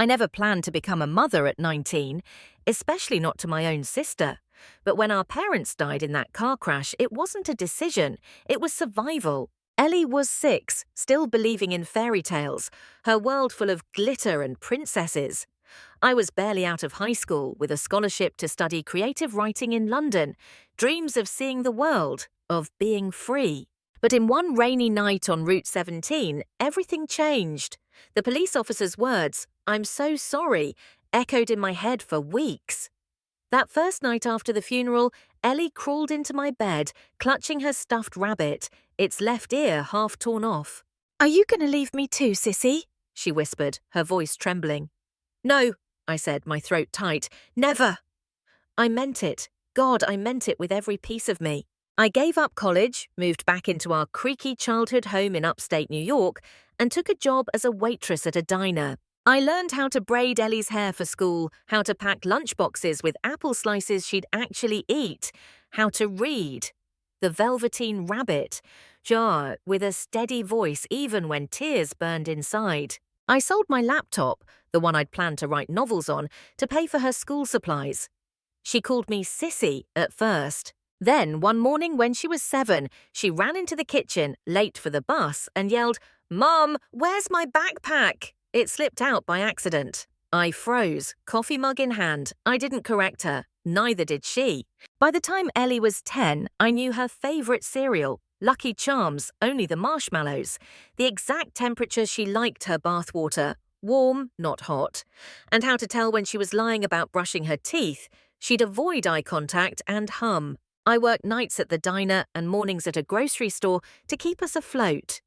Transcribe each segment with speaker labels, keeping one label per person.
Speaker 1: I never planned to become a mother at 19, especially not to my own sister. But when our parents died in that car crash, it wasn't a decision, it was survival. Ellie was 6, still believing in fairy tales, her world full of glitter and princesses. I was barely out of high school with a scholarship to study creative writing in London, dreams of seeing the world, of being free. But in one rainy night on Route 17, everything changed. The police officer's words, "I'm so sorry," echoed in my head for weeks. That first night after the funeral, Ellie crawled into my bed, clutching her stuffed rabbit, its left ear half torn off. "Are you going to leave me too, Sissy?" she whispered, her voice trembling. "No," I said, my throat tight. "Never." I meant it. God, I meant it with every piece of me. I gave up college, moved back into our creaky childhood home in upstate New York, and took a job as a waitress at a diner. I learned how to braid Ellie's hair for school, how to pack lunchboxes with apple slices she'd actually eat, how to read. The Velveteen Rabbit, jar with a steady voice even when tears burned inside. I sold my laptop, the one I'd planned to write novels on, to pay for her school supplies. She called me Sissy at first. Then, one morning when she was 7, she ran into the kitchen, late for the bus, and yelled, "Mom, where's my backpack?" It slipped out by accident. I froze, coffee mug in hand. I didn't correct her. Neither did she. By the time Ellie was 10, I knew her favourite cereal, Lucky Charms, only the marshmallows, the exact temperature she liked her bathwater, warm, not hot, and how to tell when she was lying about brushing her teeth. She'd avoid eye contact and hum. I worked nights at the diner and mornings at a grocery store to keep us afloat.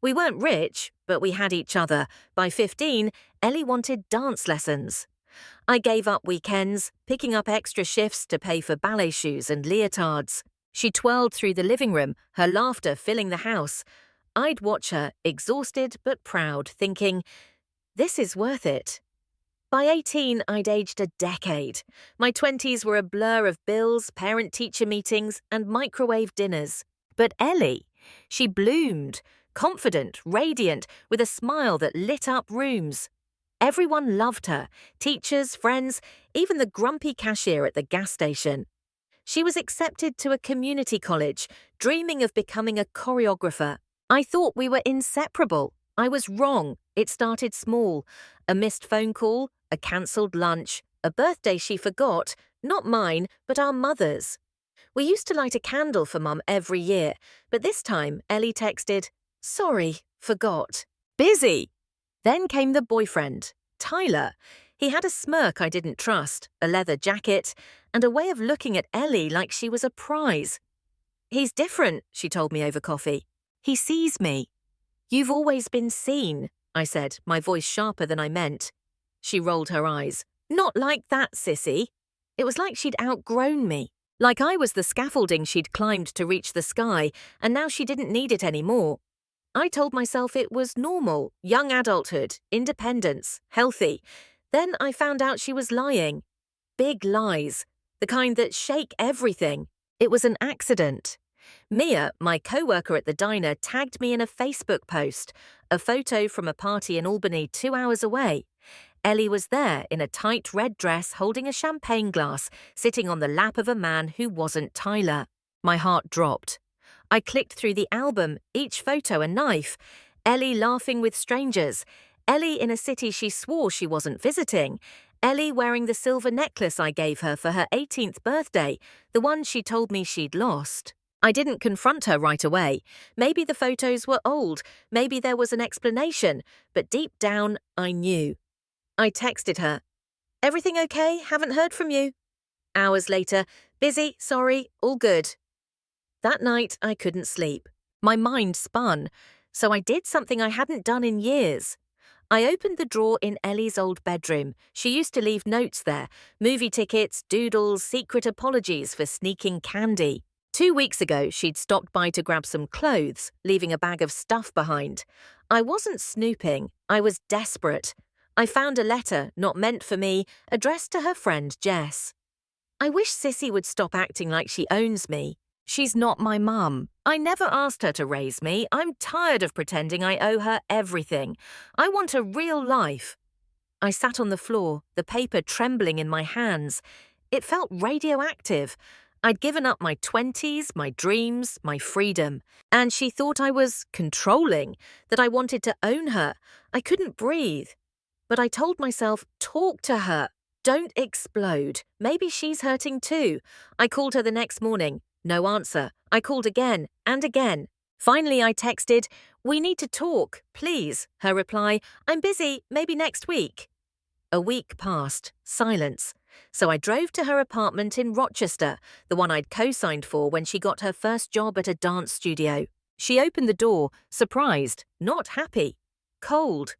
Speaker 1: We weren't rich, but we had each other. By 15, Ellie wanted dance lessons. I gave up weekends, picking up extra shifts to pay for ballet shoes and leotards. She twirled through the living room, her laughter filling the house. I'd watch her, exhausted but proud, thinking, this is worth it. By 18, I'd aged a decade. My 20s were a blur of bills, parent-teacher meetings, and microwave dinners. But Ellie, she bloomed, confident, radiant, with a smile that lit up rooms. Everyone loved her, teachers, friends, even the grumpy cashier at the gas station. She was accepted to a community college, dreaming of becoming a choreographer. I thought we were inseparable. I was wrong. It started small. A missed phone call, a cancelled lunch, a birthday she forgot, not mine, but our mother's. We used to light a candle for Mum every year, but this time Ellie texted, "Sorry, forgot. Busy." Then came the boyfriend, Tyler. He had a smirk I didn't trust, a leather jacket, and a way of looking at Ellie like she was a prize. "He's different," she told me over coffee. "He sees me." "You've always been seen," I said, my voice sharper than I meant. She rolled her eyes. "Not like that, Sissy." It was like she'd outgrown me. Like I was the scaffolding she'd climbed to reach the sky, and now she didn't need it anymore. I told myself it was normal, young adulthood, independence, healthy. Then I found out she was lying. Big lies. The kind that shake everything. It was an accident. Mia, my co-worker at the diner, tagged me in a Facebook post, a photo from a party in Albany 2 hours away. Ellie was there in a tight red dress holding a champagne glass, sitting on the lap of a man who wasn't Tyler. My heart dropped. I clicked through the album, each photo a knife. Ellie laughing with strangers. Ellie in a city she swore she wasn't visiting. Ellie wearing the silver necklace I gave her for her 18th birthday, the one she told me she'd lost. I didn't confront her right away. Maybe the photos were old, maybe there was an explanation, but deep down, I knew. I texted her, "Everything okay? Haven't heard from you." Hours later, "Busy, sorry, all good." That night, I couldn't sleep. My mind spun, so I did something I hadn't done in years. I opened the drawer in Ellie's old bedroom. She used to leave notes there, movie tickets, doodles, secret apologies for sneaking candy. 2 weeks ago, she'd stopped by to grab some clothes, leaving a bag of stuff behind. I wasn't snooping. I was desperate. I found a letter, not meant for me, addressed to her friend Jess. "I wish Sissy would stop acting like she owns me. She's not my mum. I never asked her to raise me. I'm tired of pretending I owe her everything. I want a real life." I sat on the floor, the paper trembling in my hands. It felt radioactive. I'd given up my 20s, my dreams, my freedom. And she thought I was controlling, that I wanted to own her. I couldn't breathe. But I told myself, talk to her. Don't explode. Maybe she's hurting too. I called her the next morning. No answer. I called again and again. Finally, I texted, "We need to talk, please." Her reply, "I'm busy, maybe next week." A week passed. Silence. So I drove to her apartment in Rochester, the one I'd co-signed for when she got her first job at a dance studio. She opened the door, surprised, not happy, cold.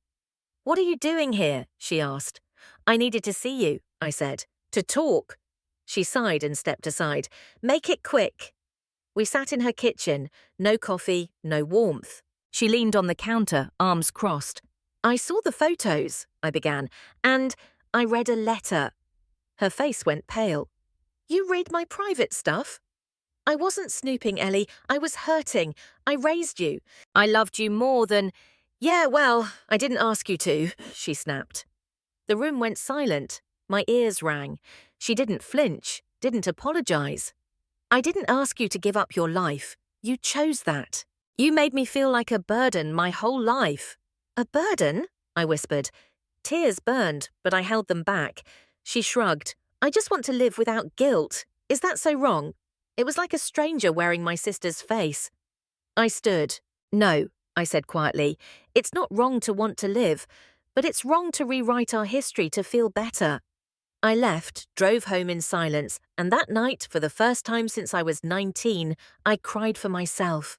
Speaker 1: "What are you doing here?" she asked. "I needed to see you," I said. "To talk." She sighed and stepped aside. "Make it quick." We sat in her kitchen, no coffee, no warmth. She leaned on the counter, arms crossed. "I saw the photos," I began, "and I read a letter." Her face went pale. "You read my private stuff?" "I wasn't snooping, Ellie. I was hurting. I raised you. I loved you more than—" "Yeah, well, I didn't ask you to," she snapped. The room went silent. My ears rang. She didn't flinch, didn't apologize. "I didn't ask you to give up your life. You chose that. You made me feel like a burden my whole life." "A burden?" I whispered. Tears burned, but I held them back. She shrugged. "I just want to live without guilt. Is that so wrong?" It was like a stranger wearing my sister's face. I stood. "No," I said quietly. "It's not wrong to want to live, but it's wrong to rewrite our history to feel better." I left, drove home in silence, and that night, for the first time since I was 19, I cried for myself.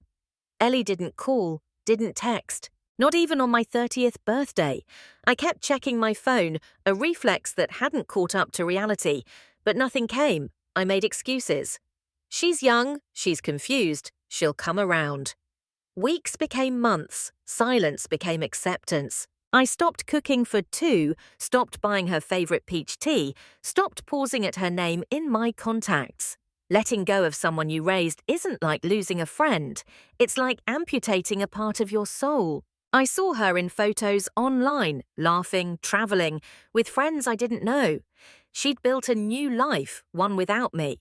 Speaker 1: Ellie didn't call, didn't text, not even on my 30th birthday. I kept checking my phone, a reflex that hadn't caught up to reality, but nothing came. I made excuses. She's young, she's confused, she'll come around. Weeks became months, silence became acceptance. I stopped cooking for 2, stopped buying her favorite peach tea, stopped pausing at her name in my contacts. Letting go of someone you raised isn't like losing a friend. It's like amputating a part of your soul. I saw her in photos online, laughing, traveling, with friends I didn't know. She'd built a new life, one without me.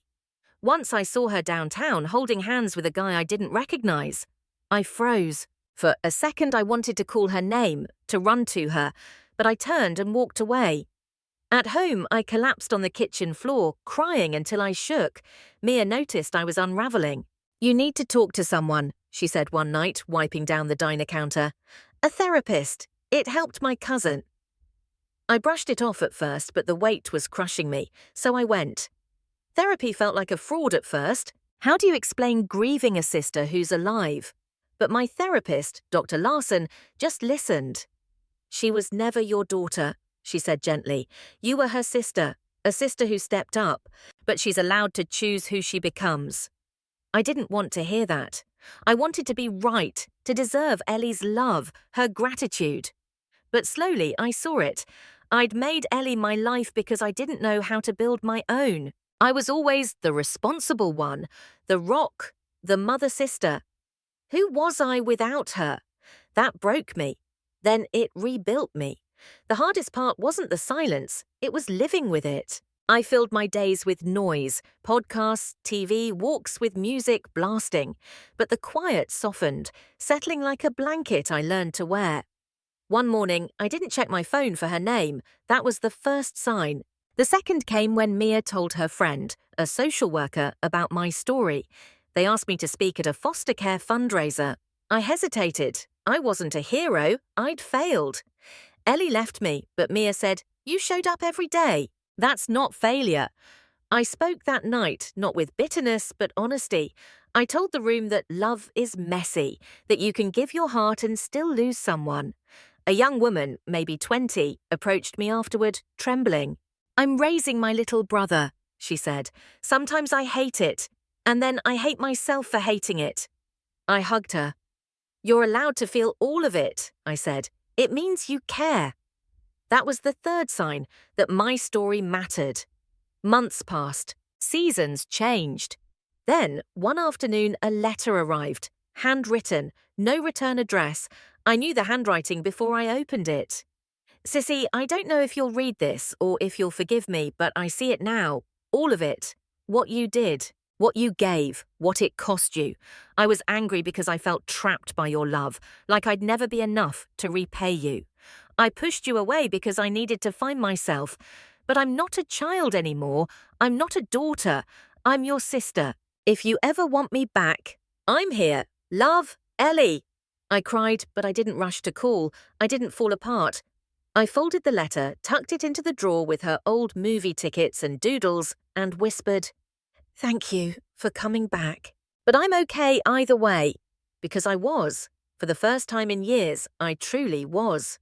Speaker 1: Once I saw her downtown holding hands with a guy I didn't recognize. I froze. For a second I wanted to call her name, to run to her, but I turned and walked away. At home, I collapsed on the kitchen floor, crying until I shook. Mia noticed I was unraveling. "You need to talk to someone," she said one night, wiping down the diner counter. "A therapist. It helped my cousin." I brushed it off at first, but the weight was crushing me, so I went. Therapy felt like a fraud at first. How do you explain grieving a sister who's alive? But my therapist, Dr. Larson, just listened. "She was never your daughter," she said gently. "You were her sister, a sister who stepped up, but she's allowed to choose who she becomes." I didn't want to hear that. I wanted to be right, to deserve Ellie's love, her gratitude. But slowly I saw it. I'd made Ellie my life because I didn't know how to build my own. I was always the responsible one, the rock, the mother-sister. Who was I without her? That broke me. Then it rebuilt me. The hardest part wasn't the silence, it was living with it. I filled my days with noise, podcasts, TV, walks with music blasting. But the quiet softened, settling like a blanket I learned to wear. One morning, I didn't check my phone for her name. That was the first sign. The second came when Mia told her friend, a social worker, about my story. They asked me to speak at a foster care fundraiser. I hesitated. I wasn't a hero. I'd failed. Ellie left me, but Mia said, "You showed up every day. That's not failure." I spoke that night, not with bitterness, but honesty. I told the room that love is messy, that you can give your heart and still lose someone. A young woman, maybe 20, approached me afterward, trembling. "I'm raising my little brother," she said. "Sometimes I hate it. And then I hate myself for hating it." I hugged her. "You're allowed to feel all of it," I said. "It means you care." That was the third sign that my story mattered. Months passed. Seasons changed. Then, one afternoon, a letter arrived. Handwritten, no return address. I knew the handwriting before I opened it. Sissy, I don't know if you'll read this or if you'll forgive me, but I see it now. All of it. What you did. What you gave. What it cost you. I was angry because I felt trapped by your love, like I'd never be enough to repay you. I pushed you away because I needed to find myself. But I'm not a child anymore. I'm not a daughter. I'm your sister. If you ever want me back, I'm here. Love, Ellie. I cried, but I didn't rush to call. I didn't fall apart. I folded the letter, tucked it into the drawer with her old movie tickets and doodles, and whispered, "Thank you for coming back. But I'm okay either way." Because I was. For the first time in years, I truly was.